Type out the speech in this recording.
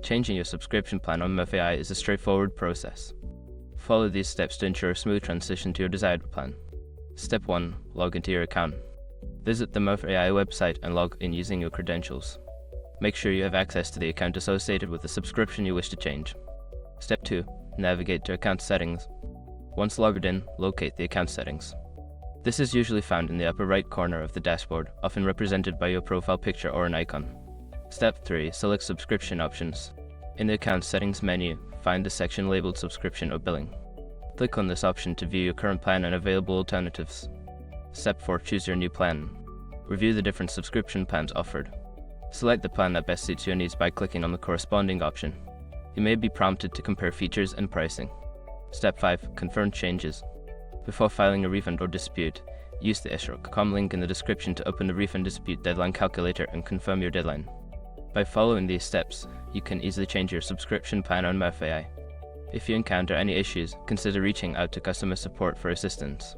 Changing your subscription plan on Murf AI is a straightforward process. Follow these steps to ensure a smooth transition to your desired plan. Step 1. Log into your account. Visit the Murf AI website and log in using your credentials. Make sure you have access to the account associated with the subscription you wish to change. Step 2. Navigate to account settings. Once logged in, locate the account settings. This is usually found in the upper right corner of the dashboard, often represented by your profile picture or an icon. Step 3. Select subscription options. In the account settings menu, find the section labeled subscription or billing. Click on this option to view your current plan and available alternatives. Step 4. Choose your new plan. Review the different subscription plans offered. Select the plan that best suits your needs by clicking on the corresponding option. You may be prompted to compare features and pricing. Step 5. Confirm changes. Before filing a refund or dispute, use the issue.com link in the description to open the refund dispute deadline calculator and confirm your deadline. By following these steps, you can easily change your subscription plan on Murf AI. If you encounter any issues, consider reaching out to customer support for assistance.